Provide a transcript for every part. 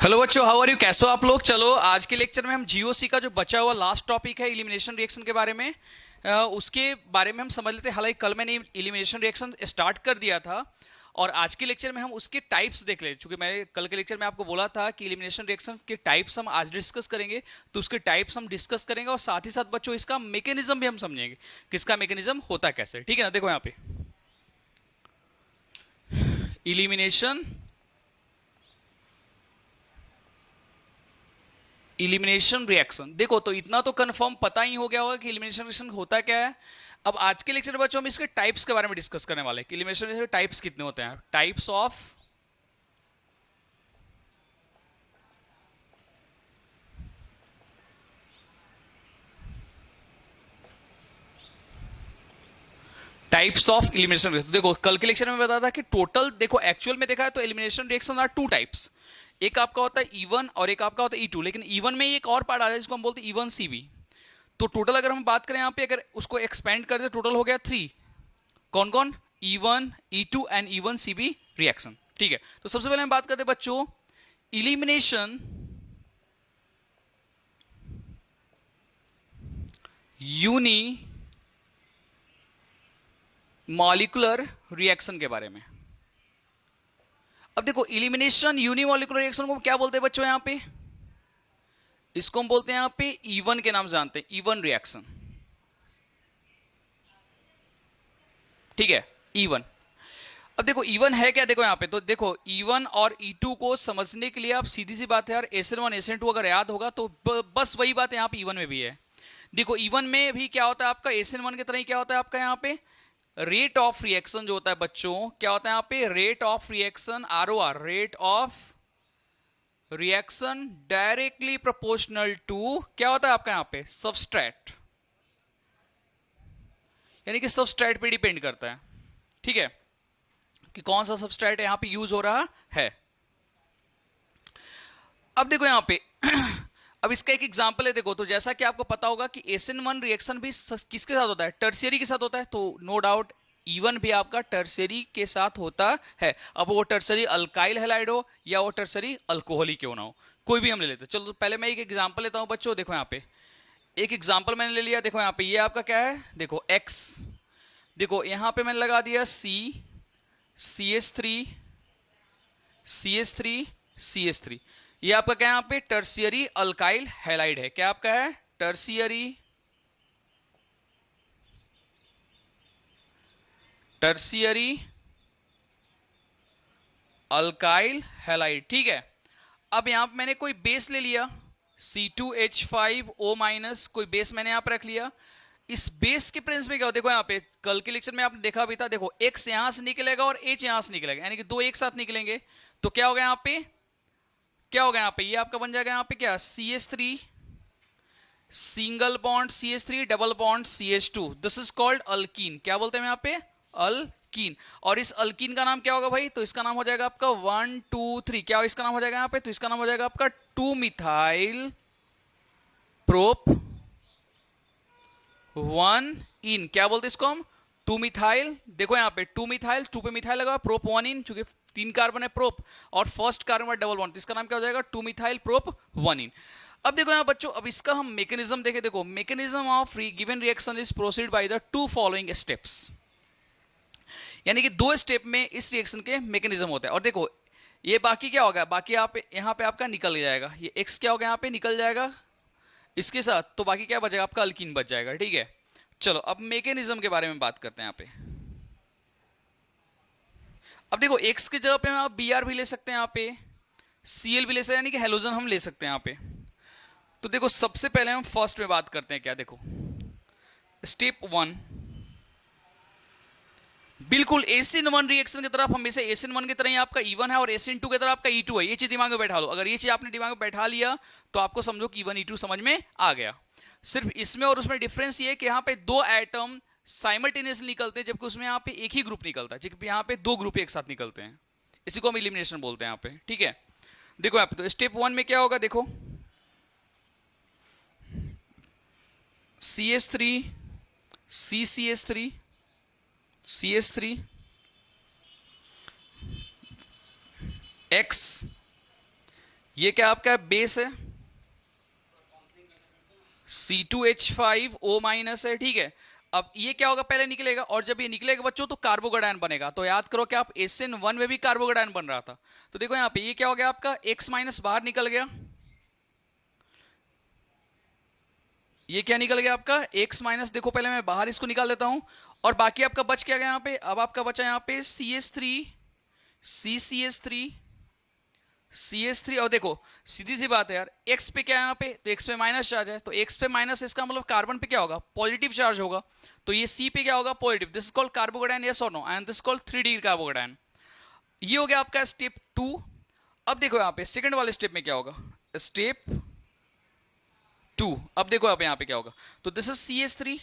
Hello बच्चों, how are you? कैसे हो आप लोग? चलो आज के लेक्चर में हम जीओसी का जो बचा हुआ लास्ट टॉपिक है इलिमिनेशन रिएक्शन के बारे में, उसके बारे में हम समझ लेते हैं। हालांकि कल मैंने इलिमिनेशन रिएक्शन स्टार्ट कर दिया था और आज के लेक्चर में हम उसके टाइप्स देख ले, चूंकि मैं कल के लेक्चर में आपको बोला था कि इलिमिनेशन रिएक्शन के टाइप्स हम आज डिस्कस करेंगे, तो उसके टाइप्स हम डिस्कस करेंगे और साथ ही साथ बच्चों इसका मैकेनिज्म भी हम समझेंगे, किसका मैकेनिज्म होता कैसे। ठीक है ना? देखो यहाँ पे इलिमिनेशन इलिमिनेशन रिएक्शन, देखो तो इतना तो कंफर्म पता ही हो गया होगा कि इलिमिनेशन रिएक्शन होता क्या है। अब आज के लेक्चर में बच्चों हम इसके टाइप्स के बारे में डिस्कस करने वाले हैं कि इलिमिनेशन रिएक्शन के टाइप्स कितने होते हैं। Types of elimination reaction. देखो कल के लेक्चर में बताया था कि टोटल, देखो एक्चुअल में देखा है तो elimination reaction are two types. एक आपका होता है E1 और एक आपका होता है E2, लेकिन E1 में एक और पार्ट आ जाए जिसको हम बोलते हैं E1CB। तो टोटल अगर हम बात करें यहाँ पे, अगर उसको एक्सपेंड कर दे, टोटल हो गया 3। कौन कौन? E1, E2 and E1CB reaction. ठीक है, तो सबसे पहले हम बात करते हैं बच्चों इलिमिनेशन यूनी मॉलिक्यूलर रिएक्शन के बारे में। अब देखो इलिमिनेशन यूनिमॉलिक्यूलर रिएक्शन को क्या बोलते हैं बच्चों? यहां पे इसको हम बोलते हैं यहां पे E1 के नाम से जानते हैं, E1 रिएक्शन। ठीक है, E1। अब देखो E1 है क्या, देखो यहां पे तो देखो E1 और E2 को समझने के लिए आप सीधी सी बात है यार, SN1 SN2 अगर याद होगा तो बस वही बात यहाँ पे E1 में भी है। देखो E1 में भी क्या होता है आपका, SN1 की तरह ही क्या होता है आपका यहाँ पे रेट ऑफ रिएक्शन जो होता है बच्चों, क्या होता है यहाँ पे rate of reaction, ROR, rate of reaction directly proportional to क्या होता है आपका यहाँ पे सबस्ट्रेट, यानी कि सबस्ट्रेट पे डिपेंड करता है। ठीक है, कि कौन सा सबस्ट्रेट यहां पे यूज हो रहा है। अब देखो यहां पे अब इसका एक एग्जांपल है। देखो तो जैसा कि आपको पता होगा कि SN1 रिएक्शन भी किसके साथ होता है? टर्शियरी के साथ होता है। तो नो डाउट E1 भी आपका टर्शियरी के साथ होता है। अब वो टर्शियरी अल्काइल हैलाइड हो या वो टर्शियरी अल्कोहली क्यों ना हो, कोई भी हम ले लेते हैं। चलो तो पहले मैं एक एग्जांपल लेता हूं बच्चों। देखो यहाँ पे एक एग्जांपल मैंने ले लिया। देखो यहाँ पे ये आपका क्या है, देखो X, देखो यहां पे मैंने लगा दिया CH3 CH3 CH3। ये आपका क्या है यहाँ पे टर्शियरी अल्काइल हैलाइड है। क्या आपका है? Tertiary alkyl halide. ठीक है, अब यहां पे मैंने कोई बेस ले लिया C2H5O-, कोई बेस मैंने यहां पर रख लिया। इस बेस के प्रिंस में क्या होता है, देखो यहाँ पे कल के लेक्चर में आपने देखा भी था, देखो X यहां से निकलेगा और H यहां से निकलेगा, यानी कि दो एक साथ निकलेंगे। तो क्या होगा यहाँ पे, क्या होगा यहाँ पे, ये आपका बन जाएगा यहाँ पे क्या, CH3 single bond CH3 double bond CH2, this is called alkyne. क्या बोलते हैं यहाँ पे? अल्कीन। और इस अल्कीन का नाम क्या होगा भाई? तो इसका नाम हो जाएगा आपका 1 2 3। क्या इसका नाम हो जाएगा यहाँ पे? तो इसका नाम हो जाएगा आपका 2 मिथाइल प्रोप 1 इन। क्या बोलते हैं इसको हम? 2 मिथाइल। देखो यहाँ पे 2 मिथाइल, 2 पे मिथाइल लगा, प्रोप 1 इन, चूंकि 3 कार्बन है प्रोप और फर्स्ट कार्बन डबल बॉन्ड, इसका नाम क्या हो जाएगा? 2 मिथाइल प्रोप 1 इन। अब देखो यहाँ बच्चों, अब इसका हम मैकेनिज्म देखें। देखो mechanism of given reaction is proceed by the two following steps, यानी कि दो स्टेप में इस रिएक्शन के मैकेनिज्म होता है। और देखो ये बाकी क्या होगा, बाकी आप यहाँ पे आपका निकल जाएगा, ये एक्स क्या होगा यहाँ पे निकल जाएगा इसके साथ, तो बाकी क्या बचेगा आपका अल्कीन बच जाएगा। ठीक है, चलो अब मैकेनिज्म के बारे में बात करते हैं यहाँ पे। अब देखो एक्स की जगह पे हम आप Br भी ले सकते हैं, यहाँ पे Cl भी ले सकते हैं, यानी कि हेलोजन हम ले सकते हैं यहाँ पे। तो देखो सबसे पहले हम फर्स्ट में बात करते हैं क्या, देखो स्टेप 1, बिल्कुल SN1 रिएक्शन की तरफ हमेशा SN1 की तरह ही आपका E1 है और SN2 की तरह आपका E2 है। ये चीज दिमाग में बैठा लो। अगर ये चीज आपने दिमाग में बैठा लिया तो आपको समझो कि E1 E2 समझ में आ गया। सिर्फ इसमें और उसमें डिफरेंस ये है कि यहाँ पे दो एटम साइमल्टेनियसली निकलते हैं, जबकि उसमें यहाँ पे एक ही ग्रुप निकलता है, जबकि यहाँ पे दो ग्रुप एक साथ निकलते हैं। इसी को हम इलिमिनेशन बोलते हैं यहाँ पे। ठीक है, देखो यहाँ पे तो स्टेप 1 में क्या होगा, देखो CH3 CCH3 CH3 X ये क्या आपका बेस है, C2H5O माइनस है, ठीक है। अब ये क्या होगा, पहले निकलेगा, और जब ये निकलेगा बच्चों तो कार्बोगेडायन बनेगा। तो याद करो कि आप SN1 में भी कार्बोगेडायन बन रहा था। तो देखो यहाँ पे ये क्या हो गया आपका, X माइनस बाहर निकल गया, ये क्या निकल गया आपका X माइनस, देखो पहले मैं बाहर इसको निकाल देता हूं, और बाकी आपका बच क्या गया यहाँ पे, अब आपका बचा यहाँ पे CH3, CCH3, CH3, और देखो सीधी सी बात है यार, X पे क्या है यहाँ पे, तो X पे माइनस चार्ज है, तो X पे माइनस, इसका मतलब कार्बन पे क्या होगा, पॉजिटिव चार्ज होगा। तो ये C पे क्या होगा, positive. This is called carbocation, yes और no, and this called 3 degree carbocation. ये हो गया आपका स्टेप 2। अब देखो यहाँ पे सेकंड वाले स्टेप में क्या होगा, स्टेप 2। अब देखो आप यहाँ पे क्या होगा, तो this is CH3,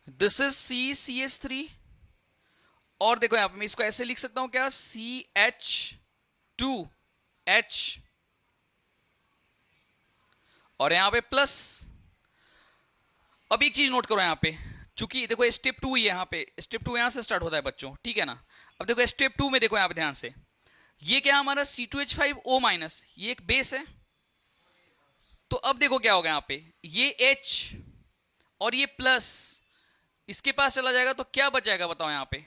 this is CCH3, और देखो यहाँ पे मैं इसको ऐसे लिख सकता हूं क्या, CH2H, और यहां पे प्लस। अब एक चीज नोट करो यहाँ पे, चूंकि देखो स्टेप 2 ही है, यहाँ पे स्टेप 2 यहां से स्टार्ट होता है बच्चों, ठीक है ना। अब देखो स्टेप 2 में देखो यहाँ पे ध्यान से, ये क्या हमारा C2H5O माइनस, ये एक बेस है। तो अब देखो क्या होगा यहाँ पे, ये H और ये प्लस इसके पास चला जाएगा, तो क्या बच जाएगा बताओ यहाँ पे,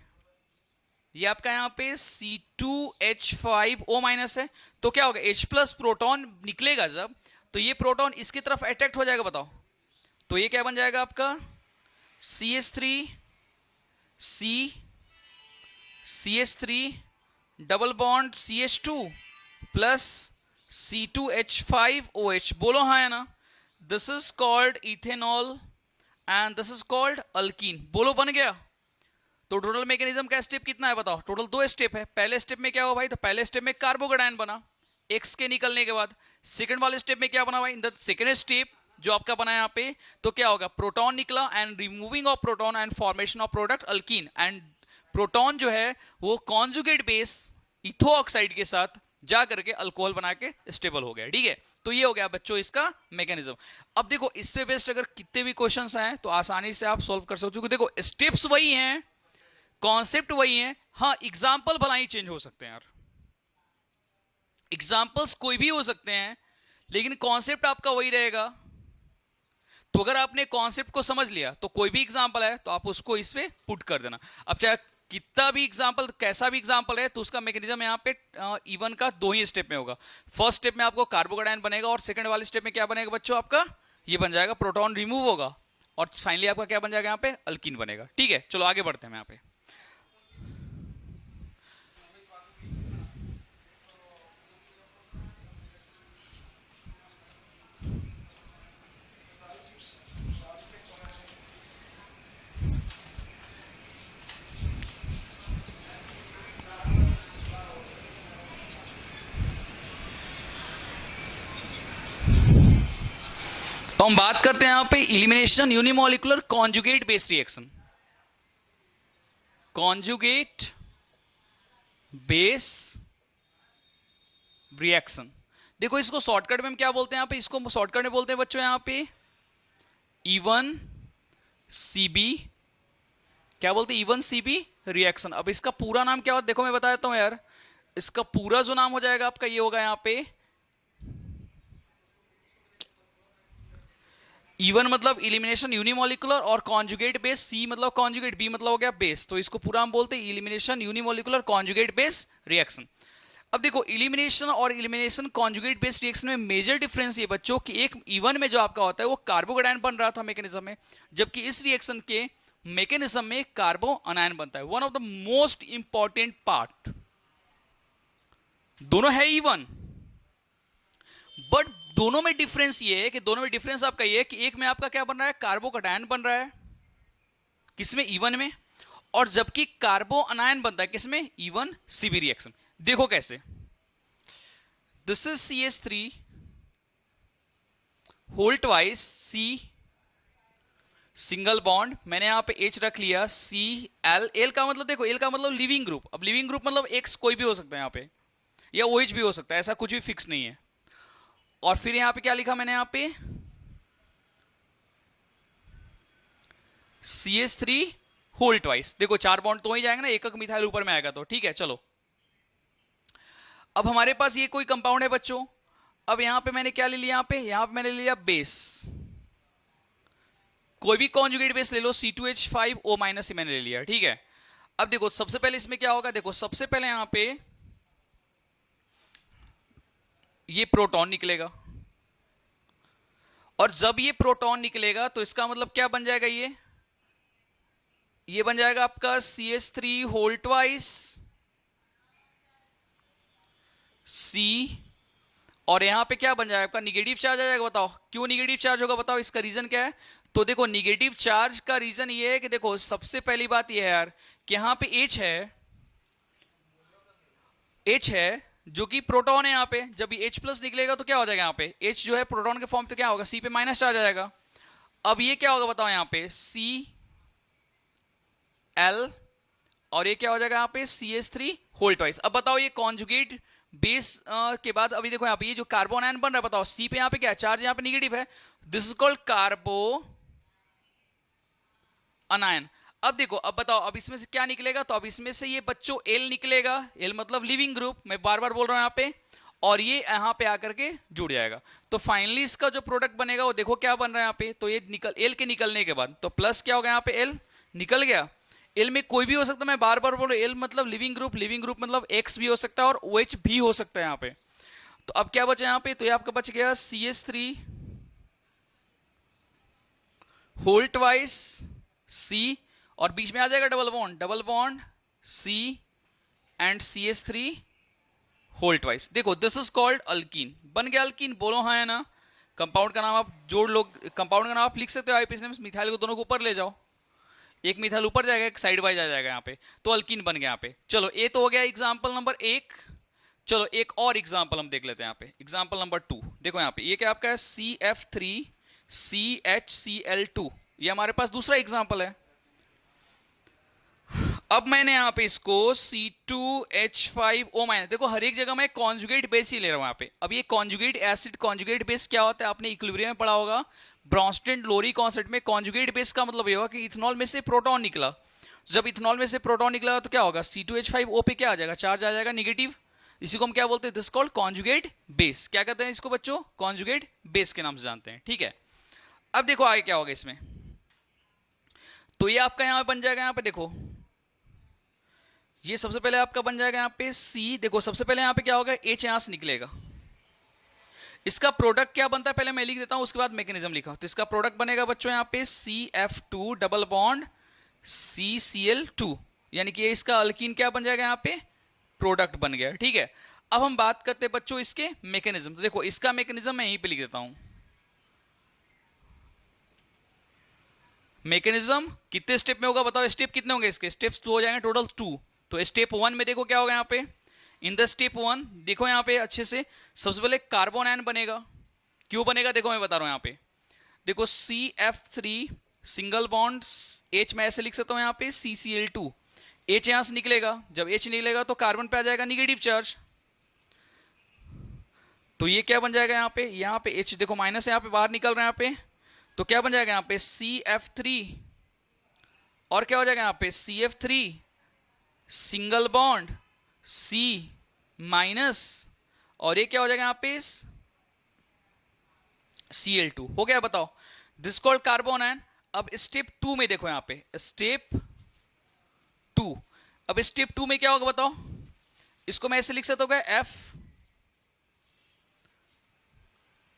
ये आपका यहाँ पे C2H5O माइनस है, तो क्या होगा, H प्लस प्रोटॉन निकलेगा जब, तो ये प्रोटॉन इसकी तरफ अट्रैक्ट हो जाएगा, बताओ। तो ये क्या बन जाएगा आपका CH3 C, CH3 double bond CH2 plus C2H5OH, बोलो हाँ है ना। This is called ethanol and this is called alkyne, बोलो बन गया। तो टोटल मैकेनिज्म का स्टेप कितना है बताओ, टोटल 2 स्टेप है। पहले स्टेप में क्या हुआ भाई, तो पहले स्टेप में कार्बोगेडायन बना एक्स के निकलने के बाद। सेकंड वाले स्टेप में क्या बना भाई, इन द सेकंड स्टेप जो आपका बना यहाँ पे, तो क्या होगा, प्रोटॉन निकला and removing of proton and formation of product alkyne, and proton जो है वो कॉन्जुगेट बेस इथो ऑक्साइड के साथ जा करके अल्कोहल बना के स्टेबल हो गया, ठीक है। तो ये हो गया बच्चों इसका मैकेनिज्म। अब देखो इससे बेस्ट अगर कितने भी क्वेश्चंस आए तो आसानी से आप सॉल्व कर सकते हो, देखो स्टेप्स वही हैं, कॉन्सेप्ट वही है, हाँ एग्जाम्पल भला ही चेंज हो सकते हैं यार, एग्जाम्पल्स कोई भी हो सकते हैं, लेकिन कॉन्सेप्ट आपका वही रहेगा। तो अगर आपने कॉन्सेप्ट को समझ लिया तो कोई भी एग्जाम्पल है तो आप उसको इस पे पुट कर देना। अब चाहे कितना भी एग्जाम्पल, कैसा भी एग्जाम्पल है, तो उसका मैकेनिज्म यहाँ पे इवन का 2 ही स्टेप में होगा। फर्स्ट स्टेप में आपको कार्बोगेडायन बनेगा, और सेकंड वाले स्टेप में क्या बनेगा बच्चों आपका, ये बन जाएगा, प्रोटॉन रिमूव होगा, और फाइनली आपका क्या बन जाएगा यहाँ पे, अल्कीन बनेगा, ठीक है। चलो आगे बढ़ते हैं यहाँ पे। तो हम बात करते हैं यहां पे elimination unimolecular conjugate base reaction, conjugate base reaction. देखो इसको शॉर्टकट में हम क्या बोलते हैं यहाँ पे, इसको शॉर्टकट में बोलते हैं बच्चों यहाँ पे E1CB, क्या बोलते हैं, E1CB रिएक्शन। अब इसका पूरा नाम क्या होता है, देखो मैं बता देता हूं यार, इसका पूरा जो नाम हो जाएगा आपका, ये होगा यहाँ पे E1 मतलब इलिमिनेशन यूनिमोलिकुलर, और कॉन्जुगेट बेस, C मतलब कॉन्जुगेट, B मतलब हो गया बेस, तो इसको पूरा हम बोलते हैं elimination unimolecular conjugate base reaction. अब देखो इलिमिनेशन और इलिमिनेशन कॉन्जुगेट बेस रिएक्शन में मेजर डिफरेंस ये बच्चों कि एक E1 में जो आपका होता है वो कार्बोगेडायन बन रहा था मैकेनिज्म में, जबकि इस रिएक्शन के मैकेनिज्म में कार्बो अनायन बनता है। One of the most important part, दोनों है E1, बट दोनों में डिफरेंस ये है कि दोनों में डिफरेंस आपका ये है कि एक में आपका क्या बन रहा है, कार्बोकटायन बन रहा है, किसमें, E1 में, और जबकि कार्बो अनायन बनता है किसमें, E1CB रिएक्शन। देखो कैसे, this is CH3 whole twice C single bond, मैंने यहां पे H रख लिया, Cl, L का मतलब देखो, L का मतलब लिविंग ग्रुप, अब लिविंग ग्रुप मतलब X कोई भी हो सकता है यहाँ पे, या OH भी हो सकता है, ऐसा कुछ भी फिक्स नहीं है। और फिर यहां पे क्या लिखा मैंने यहां पे CH3 होल ट्वाइस, देखो 4 बॉन्ड तो ही जाएंगे ना, एक मिथाइल ऊपर में आएगा तो, ठीक है। चलो अब हमारे पास ये कोई कंपाउंड है बच्चों, अब यहां पे मैंने क्या ले लिया, यहां पे मैंने ले लिया बेस, कोई भी कॉन्जुगेट बेस ले लो, C2H5O- मैंने ले लिया, ठीक है। अब देखो सबसे पहले इसमें क्या होगा, देखो सबसे पहले यहां पे ये प्रोटॉन निकलेगा, और जब ये प्रोटॉन निकलेगा तो इसका मतलब क्या बन जाएगा, ये बन जाएगा आपका CH3 होल ट्वाइस C, और यहां पे क्या बन जाएगा आपका निगेटिव चार्ज आ जाएगा। बताओ क्यों निगेटिव चार्ज होगा, बताओ इसका रीजन क्या है। तो देखो निगेटिव चार्ज का रीजन ये है कि देखो सबसे पहली बात ये है यार कि यहां पे H है जो कि प्रोटॉन है, यहां पे जब ये H प्लस निकलेगा तो क्या हो जाएगा, यहाँ पे H जो है प्रोटॉन के फॉर्म तो क्या होगा, C पे माइनस चार्ज आ जाएगा। अब ये क्या होगा बताओ, यहाँ पे Cl, और ये क्या हो जाएगा यहाँ पे CH3 होल ट्वाइस। अब बताओ ये कॉन्जुगेट बेस के बाद अभी देखो यहाँ पे ये जो कार्बन आयन बन रहा है, बताओ C पे यहाँ पे क्या है, चार्ज यहाँ पे निगेटिव है, दिस इज कॉल्ड कार्बो अनायन। अब देखो, अब बताओ अब इसमें से क्या निकलेगा, तो अब इसमें से ये बच्चों L निकलेगा, L मतलब लिविंग ग्रुप, मैं बार बार बोल रहा हूं यहाँ पे, और ये यहाँ पे आकर के जुड़ जाएगा। तो फाइनली इसका जो प्रोडक्ट बनेगा वो देखो क्या बन रहा है यहाँ पे, तो ये निकल L के निकलने के बाद तो प्लस क्या होगा यहाँ पे, L निकल गया। L में कोई भी हो सकता है, मैं बार बार बोल रहा हूँ L मतलब लिविंग ग्रुप मतलब X भी हो सकता है और OH भी हो सकता है यहाँ पे। तो अब क्या बचा यहाँ पे, तो ये आपका बच गया CH3 होल ट्वाइस C, और बीच में आ जाएगा double bond C and CH3 whole twice. देखो दिस इज कॉल्ड अल्कीन, बन गया अल्कीन, बोलो हाँ है ना। कंपाउंड का नाम आप जोड़ लो, कंपाउंड का नाम आप लिख सकते हो आईपीसी में, मिथाइल को दोनों को ऊपर ले जाओ, एक मिथाइल ऊपर जाएगा एक साइड वाइज आ जाएगा यहाँ पे, तो अल्कीन बन गया यहाँ पे। चलो ये तो हो गया एग्जाम्पल नंबर 1। चलो एक और एग्जाम्पल हम देख लेते हैं यहाँ पे, एग्जाम्पल नंबर 2। देखो यहाँ पे ये क्या आपका है, CF3CHCl2, ये हमारे पास दूसरा एग्जाम्पल है। अब मैंने यहां पे इसको C2H5O-, देखो हर एक जगह मैं कॉन्जुगेट बेस ही ले रहा हूं यहाँ पे। अब ये कॉन्जुगेट एसिड कॉन्जुगेट बेस क्या होता है, आपने इक्विलिब्रियम में पढ़ा होगा, ब्रॉन्स्टन लोरी कॉन्सेप्ट में। कॉन्जुगेट बेस का मतलब ये होगा कि इथेनॉल में से प्रोटॉन निकला, जब इथेनॉल में से प्रोटॉन निकला तो क्या होगा, C2H5O पे क्या आ जाएगा, चार्ज आ जाएगा निगेटिव, इसी को हम क्या बोलते हैं, दिस कॉल्ड कॉन्जुगेट बेस। क्या कहते हैं इसको बच्चों, कॉन्जुगेट बेस के नाम से जानते हैं, ठीक है। अब देखो आगे क्या होगा इसमें, तो ये आपका यहां बन जाएगा, यहाँ पे देखो ये सबसे पहले आपका बन जाएगा यहाँ पे C, देखो सबसे पहले यहाँ पे क्या होगा, H यहां से निकलेगा, इसका प्रोडक्ट क्या बनता है पहले मैं लिख देता हूं, उसके बाद मैकेनिज्म लिखा। तो इसका प्रोडक्ट बनेगा बच्चों यहाँ पे CF2 डबल बॉन्ड CCl2, यानी कि इसका अल्कीन क्या बन जाएगा, यहाँ पे प्रोडक्ट बन गया, ठीक है। अब हम बात करते हैं बच्चों इसके मैकेनिज्म, तो देखो इसका मैकेनिज्म मैं यहीं पे लिख देता हूं। मैकेनिज्म कितने स्टेप में होगा बताओ, स्टेप कितने होंगे इसके, स्टेप्स तो हो जाएंगे टोटल 2। तो स्टेप 1 में देखो क्या होगा यहाँ पे, इन द स्टेप 1 देखो यहाँ पे अच्छे से, सबसे पहले कार्बन आयन बनेगा, क्यों बनेगा देखो मैं बता रहा हूं यहाँ पे, देखो CF3 सिंगल बॉन्ड H, मैं ऐसे लिख सकता हूं यहाँ पे CCl2, H यहां से निकलेगा, जब H निकलेगा तो कार्बन पे आ जाएगा निगेटिव चार्ज, तो ये क्या बन जाएगा यहाँ पे H देखो माइनस यहाँ पे बाहर निकल रहा है यहाँ पे, तो क्या बन जाएगा यहाँ पे CF3, और क्या हो जाएगा यहाँ पे CF3 single bond C minus, और ये क्या हो जाएगा यहाँ पे Cl2, हो गया बताओ, दिस कॉल्ड कार्बन आयन। अब स्टेप 2 में देखो यहाँ पे स्टेप 2, अब स्टेप 2 में क्या होगा बताओ, इसको मैं ऐसे लिख सकता हूँ F,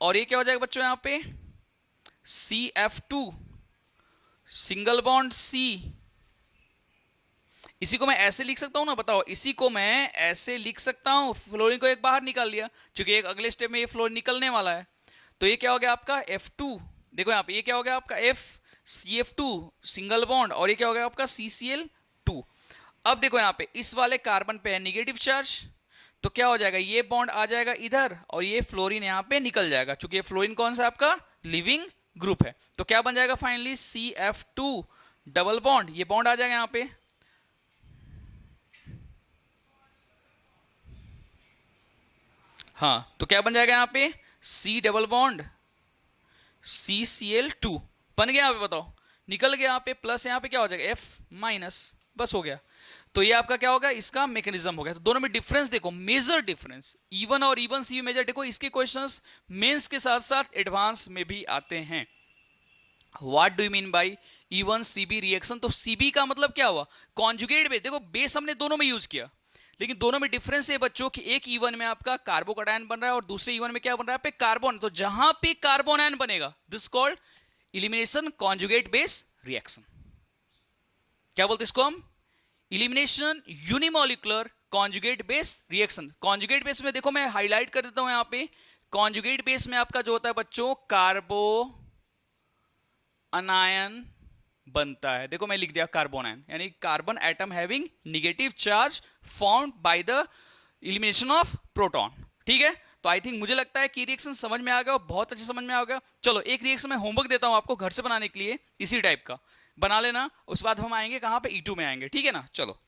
और ये क्या हो जाएगा बच्चों यहाँ पे CF2 सिंगल बॉन्ड C, इसी को मैं ऐसे लिख सकता हूं ना, बताओ इसी को मैं ऐसे लिख सकता हूं, फ्लोरीन को एक बाहर निकाल लिया, क्योंकि एक अगले स्टेप में ये फ्लोरीन निकलने वाला है, तो ये क्या हो गया आपका F2, देखो यहाँ पे ये क्या हो गया आपका CF2 सिंगल बॉन्ड, और ये क्या हो गया आपका CCl2। अब देखो यहाँ पे इस वाले कार्बन पे है निगेटिव चार्ज, तो क्या हो जाएगा, ये बॉन्ड आ जाएगा इधर और ये फ्लोरीन यहाँ पे निकल जाएगा, क्योंकि ये फ्लोरीन कौन सा आपका लिविंग ग्रुप है, तो क्या बन जाएगा फाइनली CF2 डबल बॉन्ड, ये बॉन्ड आ जाएगा यहाँ पे, हाँ तो क्या बन जाएगा यहाँ पे C डबल बॉन्ड CCl2 बन गया यहाँ पे, बताओ निकल गया यहाँ पे, प्लस यहाँ पे क्या हो जाएगा F माइनस, बस हो गया। तो ये आपका क्या होगा, इसका मैकेनिज्म हो गया। तो दोनों में डिफरेंस देखो, मेजर डिफरेंस E1 और E1 सी मेजर। देखो इसके क्वेश्चंस मेंस के साथ साथ एडवांस में भी आते हैं। What do you mean by E1 CB reaction? तो CB का मतलब क्या हुआ, कॉन्जुगेट बेस। देखो बेस हमने दोनों में यूज किया, लेकिन दोनों में डिफरेंस है बच्चों कि एक E1 में आपका कार्बोकैटायन बन रहा है और दूसरे E1 में क्या बन रहा है पे कार्बन। तो जहां पे कार्बन आयन बनेगा, this called elimination conjugate base reaction. क्या बोलते इसको हम, elimination unimolecular conjugate base reaction. Conjugate base में देखो मैं हाईलाइट कर देता हूं यहां पे, कॉन्जुगेट बेस में आपका जो होता है बच्चों, कार्बो अनायन बनता है। देखो मैं लिख दिया कार्बन आयन, यानी carbon atom having negative charge formed by the elimination of proton. ठीक है, तो आई थिंक मुझे लगता है कि रिएक्शन समझ में आ गया, बहुत अच्छे समझ में आ गया। चलो एक रिएक्शन मैं होमवर्क देता हूं आपको घर से बनाने के लिए, इसी टाइप का बना लेना। उसके बाद हम आएंगे कहां पे, E2 में आएंगे। ठीक है ना, चलो।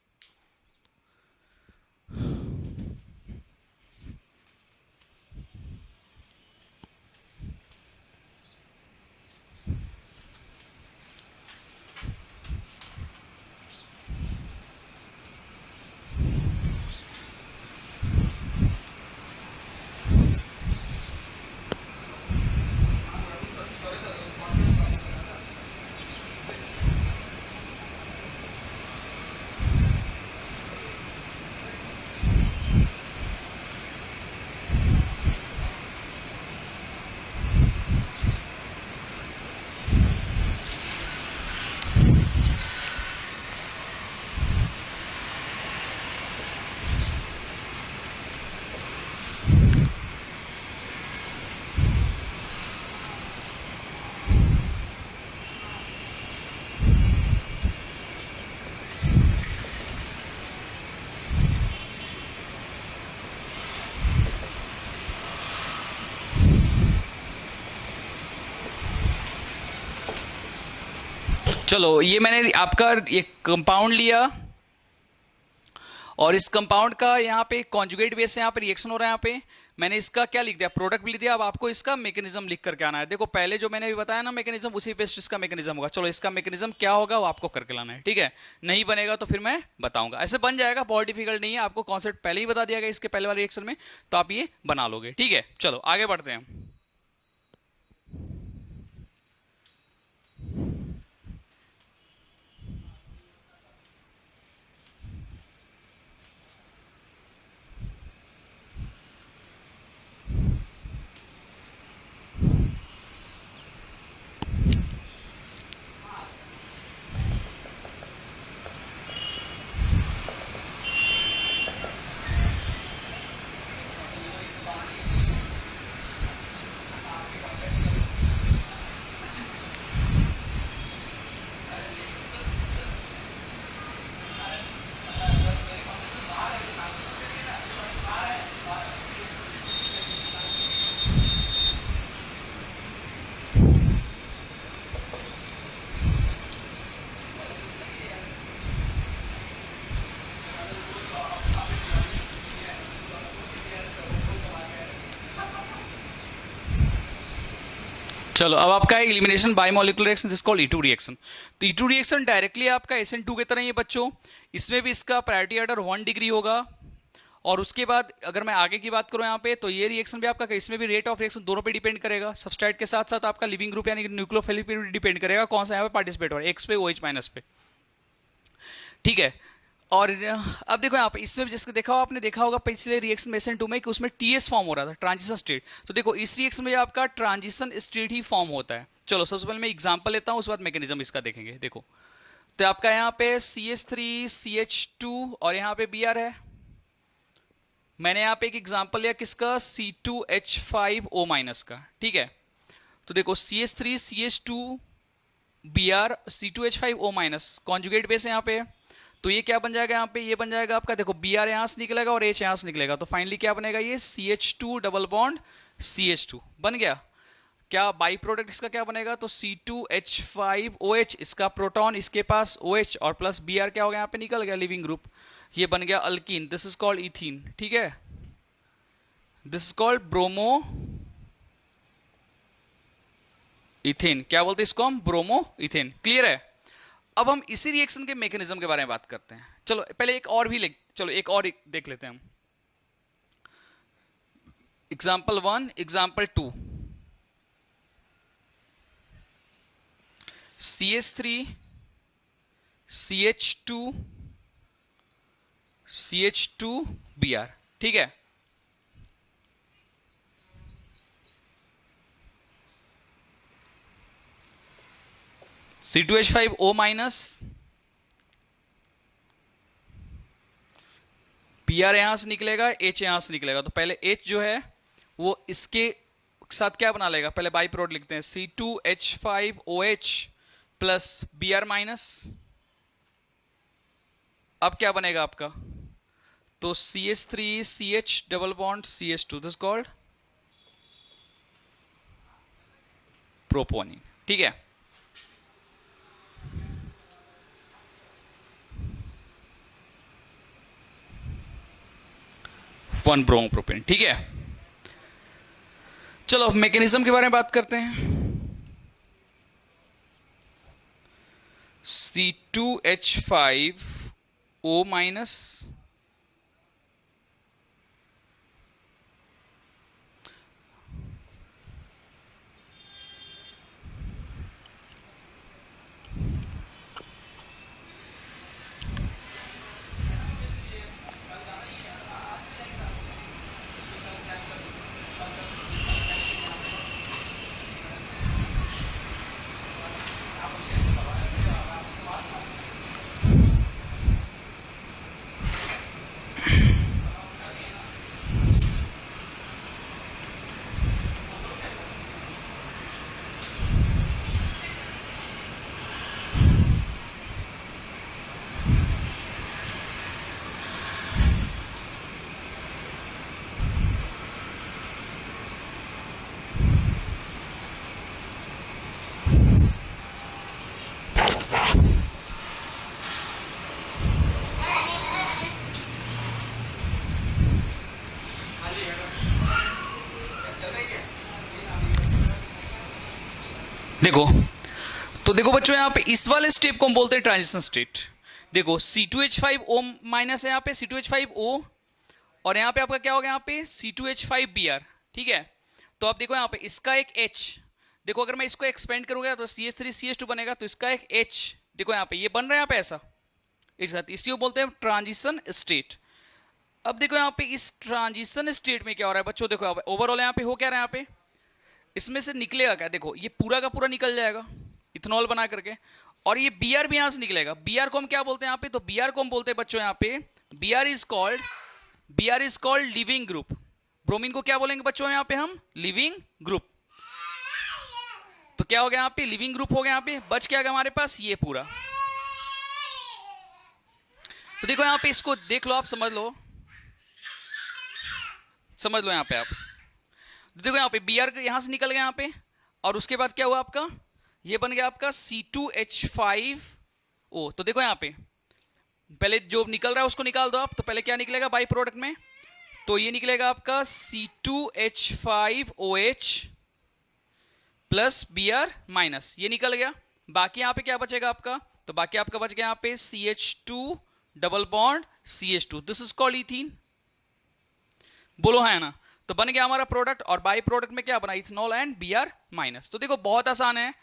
चलो ये मैंने आपका ये कंपाउंड लिया, और इस कंपाउंड का यहाँ पे कॉन्जुगेट बेस से यहाँ पे रिएक्शन हो रहा है। यहाँ पे मैंने इसका क्या लिख दिया, प्रोडक्ट लिख दिया। अब आपको इसका मैकेनिज्म लिख करके आना है। देखो पहले जो मैंने भी बताया ना मैकेनिज्म, उसी बेस्ड इसका मैकेनिज्म होगा। चलो इसका मैकेनिज्म क्या होगा वो आपको करके लाना है। ठीक है, नहीं बनेगा तो फिर मैं बताऊंगा। ऐसे बन जाएगा, बहुत डिफिकल्ट नहीं है। आपको कॉन्सेप्ट पहले ही बता दिया गया इसके पहले वाले रिएक्शन में, तो आप ये बना लोगे। ठीक है, चलो आगे बढ़ते हैं। चलो अब आपका है elimination by molecular reaction, this called E2 reaction. तो E2 रिएक्शन डायरेक्टली आपका SN2 की तरह ही है बच्चों। इसमें भी इसका प्रायोरिटी ऑर्डर 1 डिग्री होगा। और उसके बाद अगर मैं आगे की बात करूं यहाँ पे, तो ये रिएक्शन भी आपका, इसमें भी रेट ऑफ रिएक्शन दोनों पे डिपेंड करेगा। सबस्ट्रेट के साथ साथ आपका लिविंग ग्रुप यानी न्यूक्लियोफिलिक पे भी डिपेंड करेगा, कौन सा यहाँ पे पार्टिसिपेट हो रहा है, X पे OH माइनस पे। ठीक है, और अब देखो यहाँ पे इसमें जिसको देखा हो, आपने देखा होगा पिछले रिएक्शन में SN2 में कि उसमें TS फॉर्म हो रहा था, ट्रांजिशन स्टेट। तो देखो इस रिएक्शन में आपका ट्रांजिशन स्टेट ही फॉर्म होता है। चलो सबसे पहले मैं एग्जांपल लेता हूँ, उसके बाद मैकेनिज्म इसका देखेंगे। देखो तो आपका यहाँ पे CH3 CH2 और यहाँ पे Br है। मैंने यहाँ पे एक एग्जांपल लिया किसका, C2H5O माइनस का। ठीक है, तो देखो CH3 CH2 Br C2H5O minus conjugate base है यहाँ पे। तो ये क्या बन जाएगा यहाँ पे, ये बन जाएगा आपका, देखो Br यहाँ से निकलेगा और H यहाँ से निकलेगा। तो फाइनली क्या बनेगा, ये CH2 डबल बॉन्ड CH2 बन गया। क्या बाई प्रोडक्ट इसका क्या बनेगा, तो C2H5OH, इसका प्रोटॉन, इसके पास OH और प्लस Br क्या हो गया यहाँ पे, निकल गया लिविंग ग्रुप। ये बन गया alkyne, this is called ethene. ठीक है, this is called bromo ethane. क्या बोलते हैं इसको हम, ब्रोमो इथेन। क्लियर है। अब हम इसी रिएक्शन के मैकेनिज्म के बारे में बात करते हैं। चलो पहले एक और भी चलो एक और देख लेते हैं हम। Example 1, example 2। CH3 CH2 CH2Br, ठीक है। C2H5O माइनस, Br यहां से निकलेगा, H यहां से निकलेगा, तो पहले H जो है वो इसके साथ क्या बना लेगा, पहले बाई प्रोडक्ट लिखते हैं, C2H5OH प्लस Br माइनस। अब क्या बनेगा आपका, तो CH3CH double bond CH2, this called propene, ठीक है। वन ब्रोमोप्रोपेन, ठीक है। चलो मैकेनिज्म के बारे में बात करते हैं। C2H5O माइनस, देखो तो देखो बच्चों, यहां पे इस वाले स्टेप को हम बोलते हैं ट्रांजिशन स्टेट। देखो C2H5O माइनस है, यहां पे C2H5O, और यहां पे आपका क्या होगा, यहां पे C2H5Br, ठीक है। तो आप देखो यहां पे इसका एक H, देखो अगर मैं इसको एक्सपेंड करूंगा तो CH3CH2 बनेगा, तो इसका एक H देखो यहां पे ये बन रहा है यहां पे ऐसा, इसलिए बोलते हैं ट्रांजिशन स्टेट। अब देखो यहां पे इस ट्रांजिशन स्टेट में क्या हो रहा है बच्चों, देखो ओवरऑल यहां पे हो क्या रहा है, यहां पे इसमें से निकलेगा क्या, देखो ये पूरा का पूरा निकल जाएगा इथेनॉल बना करके, और ये Br भी यहां से निकलेगा। Br को हम क्या बोलते हैं यहां पे, तो Br को हम बोलते हैं बच्चों यहां पे, Br is called leaving group. Bromine को क्या बोलेंगे बच्चों यहां पे हम, लिविंग ग्रुप। तो क्या हो गया यहां पे, लिविंग ग्रुप हो गया, यहां पे बच क्या गया हमारे पास ये पूरा। तो देखो यहां पे इसको देख लो, आप समझ लो यहां पे आप देखो, यहां पे Br यहां से निकल गया यहां पे, और उसके बाद क्या हुआ आपका, ये बन गया आपका C2H5O। तो देखो यहां पे पहले जो निकल रहा है उसको निकाल दो आप, तो पहले क्या निकलेगा बाई प्रोडक्ट में, तो ये निकलेगा आपका C2H5OH प्लस Br माइनस, ये निकल गया। बाकी यहां पे क्या बचेगा आपका, तो बाकी आपका बच गया यहां पे CH2 double bond CH2, this is called ethene. बोलो है ना, तो बन गया हमारा प्रोडक्ट, और बाई प्रोडक्ट में क्या बना, इथेनॉल एंड Br माइनस। तो देखो बहुत आसान है।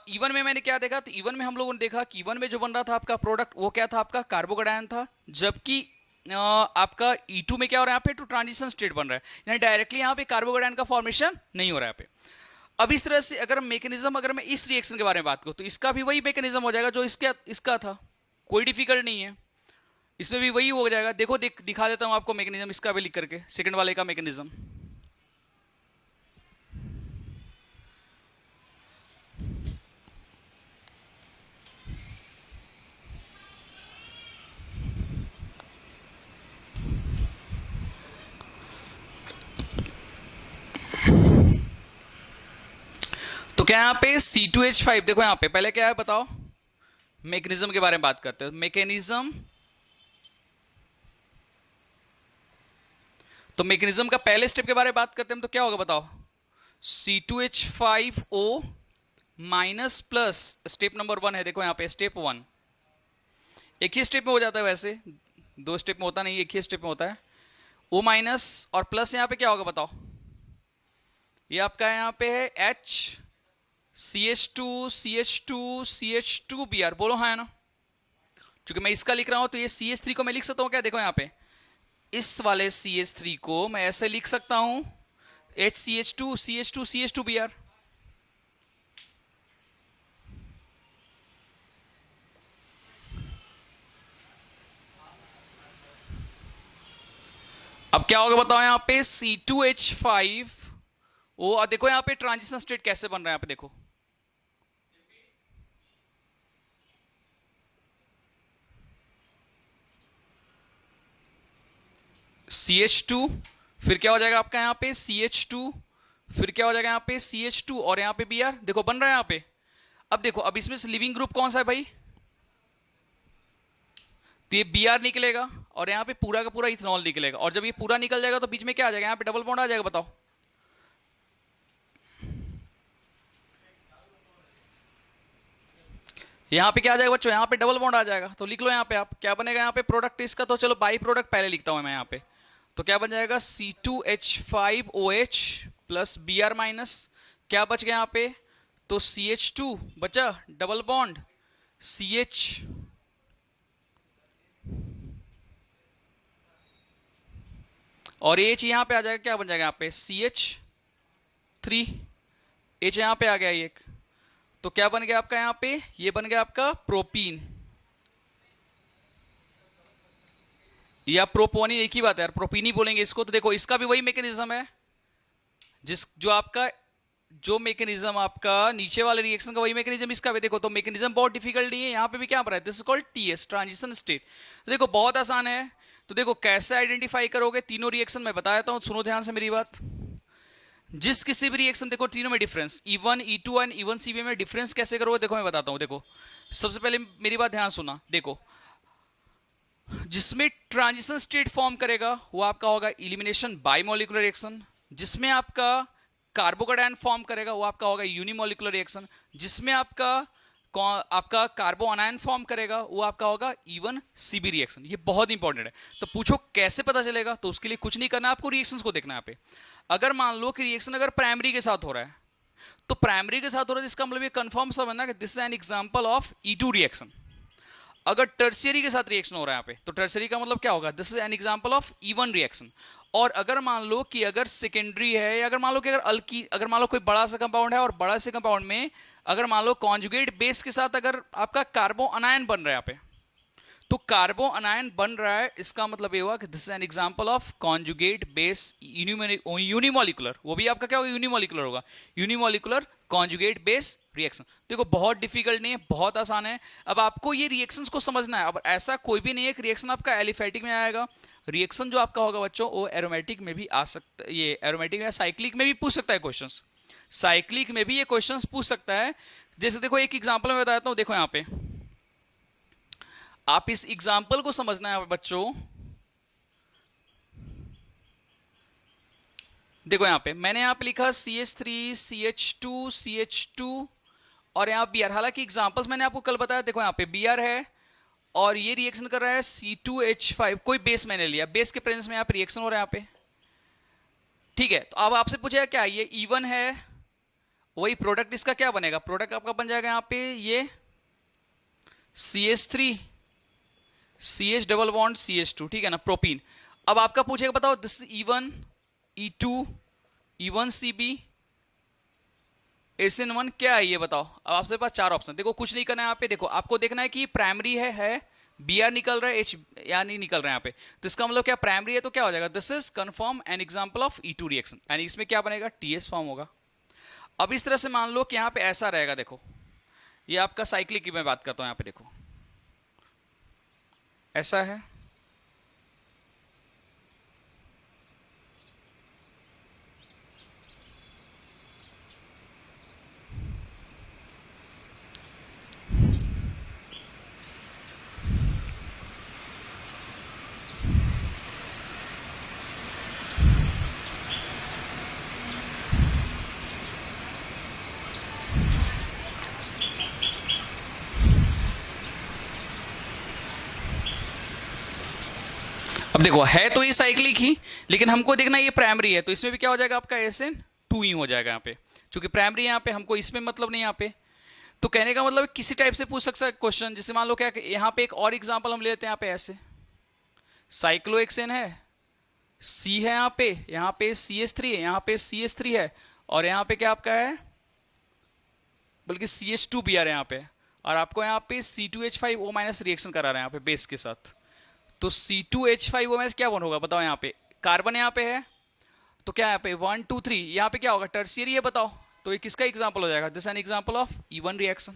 इवन में मैंने क्या देखा, तो इवन में हम लोगों ने देखा कि इवन में जो बन रहा था आपका प्रोडक्ट वो क्या था, आपका कार्बोकेटायन था, जबकि आपका E2 में क्या हो रहा है, यहाँ पे टू ट्रांजिशन स्टेट बन रहा है, यानी डायरेक्टली यहाँ पे कार्बोकेटायन का फॉर्मेशन नहीं हो रहा है यहाँ पे। अब इस तरह से अगर मैकेनिज्म, अगर मैं इस रिएक्शन के बारे में बात करूं, तो इसका भी वही मैकेनिज्म हो जाएगा जो इसका था, कोई डिफिकल्ट नहीं है, इसमें भी वही हो जाएगा। देखो दिखा देता हूं आपको मैकेनिज्म इसका भी लिख करके, सेकंड वाले का मैकेनिज्म। तो क्या यहां पे C2H5, देखो यहां पे पहले क्या है बताओ, मैकेनिज्म के बारे में बात करते हैं। मैकेनिज्म, तो मैकेनिज्म का पहले स्टेप के बारे में बात करते हैं, तो क्या होगा बताओ, C2H5O minus plus, step number 1 है, देखो यहां पे स्टेप 1, एक ही स्टेप में हो जाता है वैसे, दो स्टेप में होता नहीं, एक ही स्टेप में होता है। ओ माइनस और प्लस यहाँ पे क्या होगा बताओ, ये आपका यहाँ पे है H C H two C H two C H two B R, बोलो हाँ है ना। क्योंकि मैं इसका लिख रहा हूं तो ये सी एच थ्री को मैं लिख सकता हूँ क्या, देखो यहाँ पे इस वाले सी एच थ्री को मैं ऐसे लिख सकता हूं H C H two C H two C H two B R. अब क्या होगा बताओ यहाँ पे C2H5 ओ, और देखो यहाँ पे ट्रांजिशन स्टेट कैसे बन रहा है यहाँ पे देखो, CH2 फिर क्या हो जाएगा आपका यहाँ पे CH2 फिर क्या हो जाएगा यहाँ पे CH2 और यहाँ पे Br, देखो बन रहा है यहाँ पे। अब देखो अब इसमें से लिविंग ग्रुप कौन सा है भाई, तो ये Br निकलेगा और यहाँ पे पूरा का पूरा इथेनॉल निकलेगा, और जब ये पूरा निकल जाएगा तो बीच में क्या आ जाएगा, यहाँ पे डबल बॉन्ड आ जाएगा बताओ। यहाँ पे क्या आ जाएगा बच्चों, यहाँ पे डबल बॉन्ड आ जाएगा, तो लिख लो यहाँ पे आप क्या बनेगा यहाँ पे प्रोडक्ट इसका, तो चलो बाई प्रोडक्ट पहले लिखता हूँ मैं यहाँ पे। तो क्या बन जाएगा C2H5OH प्लस Br माइनस क्या बच गया यहाँ पे, तो CH2 बचा डबल बॉन्ड CH और H यहाँ पे आ जाएगा, क्या बन जाएगा यहाँ पे CH3, H यहाँ पे आ गया एक, तो क्या बन गया आपका यहाँ पे, ये बन गया आपका प्रोपीन या प्रोपोनिन, एक ही बात है यार, प्रोपीन ही बोलेंगे इसको। तो देखो इसका भी वही मैकेनिज्म है, जो आपका जो मैकेनिज्म आपका नीचे वाले रिएक्शन का वही मैकेनिज्म इसका भी, देखो तो मैकेनिज्म बहुत डिफिकल्ट नहीं है, यहाँ पे भी क्या पड़ा है, this is called TS transition state. तो देखो बहुत आसान है, तो देखो कैसे आइडेंटिफाई करोगे तीनों रिएक्शन मैं बता देता हूँ, सुनो ध्यान से मेरी बात। जिस किसी भी रिएक्शन, देखो तीनों में difference E1 E2 and E1 CB में डिफरेंस कैसे करोगे, देखो मैं बताता हूँ। देखो सबसे पहले मेरी बात ध्यान सुना, देखो जिसमें ट्रांजिशन स्टेट फॉर्म करेगा वो आपका होगा इलिमिनेशन बाइमोलिकुलर रिएक्शन, जिसमें आपका कार्बोकेटायन फॉर्म करेगा वो आपका होगा यूनिमोलिकुलर रिएक्शन, जिसमें आपका कार्बो अनायन फॉर्म करेगा वो आपका होगा E1 CB रिएक्शन। ये बहुत इंपॉर्टेंट है। तो पूछो कैसे पता चलेगा, तो उसके लिए कुछ नहीं करना, आपको रिएक्शंस को देखना है यहाँ पे। अगर मान लो कि रिएक्शन अगर प्राइमरी के साथ हो रहा है, तो प्राइमरी के साथ हो रहा है इसका मतलब ये कंफर्म समझना कि this is an example of E2 reaction. अगर टर्शियरी के साथ रिएक्शन हो रहा है यहाँ पे, तो टर्शियरी का मतलब क्या होगा, this is an example of E1 reaction. और अगर मान लो कि अगर सेकेंडरी है, या अगर मान लो कि अगर मान लो कोई बड़ा सा कंपाउंड है और बड़ा से कंपाउंड में अगर मान लो कॉन्जुगेट बेस के साथ अगर आपका कार्बो अनायन बन रहा है यहाँ पे, तो कार्बो अनायन बन रहा है, इसका मतलब ये हुआ कि this is an example of conjugate base unimolecular, वो भी आपका क्या होगा, यूनिमोलिकुलर होगा, यूनिमोलिकुलर कॉन्जुगेट बेस रिएक्शन। देखो बहुत डिफिकल्ट नहीं है, बहुत आसान है। अब आपको ये रिएक्शंस को समझना है। अब ऐसा कोई भी नहीं है कि रिएक्शन आपका एलिफेटिक में आएगा, रिएक्शन जो आपका होगा बच्चों वो एरोमेटिक में भी आ सकता है, ये एरोमेटिक या साइक्लिक में भी पूछ सकता है क्वेश्चंस, साइक्लिक में भी ये क्वेश्चंस पूछ सकता है। जैसे देखो एक एग्जांपल मैं बताता हूँ, देखो यहाँ पे आप इस एग्जाम्पल को समझना है बच्चों। देखो यहाँ पे मैंने यहाँ पे लिखा CH3 CH2 CH2 और यहाँ Br, हालांकि एग्जाम्पल्स मैंने आपको कल बताया। देखो यहाँ पे Br है और ये रिएक्शन कर रहा है C2H5, कोई बेस मैंने लिया, बेस के प्रेजेंस में यहाँ पे रिएक्शन हो रहा है यहाँ पे, ठीक है। तो अब आपसे पूछा क्या, ये E1 है, वही प्रोडक्ट इसका क्या बनेगा, प्रोडक्ट आपका बन जाएगा यहाँ पे ये CH3 CH double bond CH2, ठीक है ना, प्रोपीन। अब आपका पूछेगा बताओ this E1 E2 E1 CB SN1 क्या है ये बताओ। अब आपके पास चार ऑप्शन, देखो कुछ नहीं करना है यहाँ पे, देखो आपको देखना है कि प्राइमरी है Br निकल रहा है, H या नहीं निकल रहा है यहाँ पे, तो इसका मतलब क्या प्राइमरी है, तो क्या हो जाएगा, this is confirm an example of E2 reaction, यानी इसमें क्या बनेगा, TS फॉर्म होगा। अब इस तरह से मान लो कि यहाँ पे ऐसा रहेगा, देखो ये आपका साइक्लिक की मैं बात करता हूँ, यहाँ पे देखो ऐसा है, देखो है तो ये साइक्लिक ही, लेकिन हमको देखना ये प्राइमरी है, तो इसमें भी क्या हो जाएगा आपका SN2 ही हो जाएगा यहाँ पे, क्योंकि प्राइमरी यहाँ पे, हमको इसमें मतलब नहीं यहाँ पे। तो कहने का मतलब किसी टाइप से पूछ सकता है क्वेश्चन, जैसे मान लो क्या यहाँ पे एक और एग्जांपल हम लेते हैं, यहाँ पे ऐसे साइक्लोहेक्सेन है, C है यहाँ पे CH3 है, यहाँ पे CH3 है, और यहाँ पे क्या आपका है, बल्कि CH2Br है यहाँ पे, और आपको यहाँ पे C2H5O- रिएक्शन करा रहा है यहाँ पे बेस के साथ। तो C2H5O- क्या बन होगा बताओ, यहाँ पे कार्बन यहाँ पे है, तो क्या यहाँ पे 1 2 3 यहाँ पे क्या होगा, टर्शियरी है, बताओ। तो ये किसका एग्जांपल हो जाएगा, this an example of E one reaction,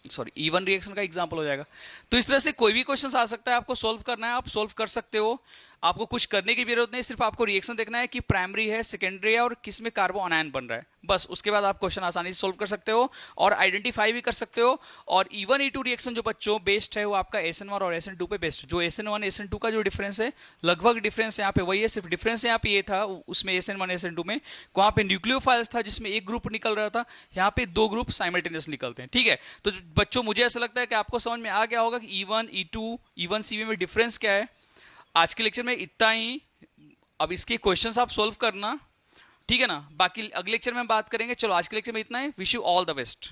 sorry E one reaction का एग्जांपल हो जाएगा। तो इस तरह से कोई भी क्वेश्चन आ सकता है, आपको सोल्व करना है, आप सोल्व कर सकते हो, आपको कुछ करने की भी जरूरत नहीं, सिर्फ आपको रिएक्शन देखना है कि प्राइमरी है, सेकेंडरी है, और किस में कार्बो अनायन बन रहा है, बस उसके बाद आप क्वेश्चन आसानी से सोल्व कर सकते हो और आइडेंटिफाई भी कर सकते हो। और इवन E2 रिएक्शन जो बच्चों बेस्ड है वो आपका SN1 और SN2 पे बेस्ड, जो SN1 SN2 का जो डिफरेंस है, लगभग डिफरेंस यहाँ पे वही है, सिर्फ डिफरेंस यहाँ पे ये था उसमें SN1 SN2 में, वहाँ पे न्यूक्लियोफाइल्स था जिसमें एक ग्रुप निकल रहा था, यहाँ पे दो ग्रुप साइमल्टेनियस निकलते हैं, ठीक है। तो बच्चों मुझे ऐसा लगता है कि आपको समझ में आ गया होगा कि E1 E2 E1 CV में डिफरेंस क्या है। आज के लेक्चर में इतना ही, अब इसके क्वेश्चंस आप सोल्व करना, ठीक है ना, बाकी अगले लेक्चर में हम बात करेंगे। चलो आज के लेक्चर में इतना ही, wish you all the best.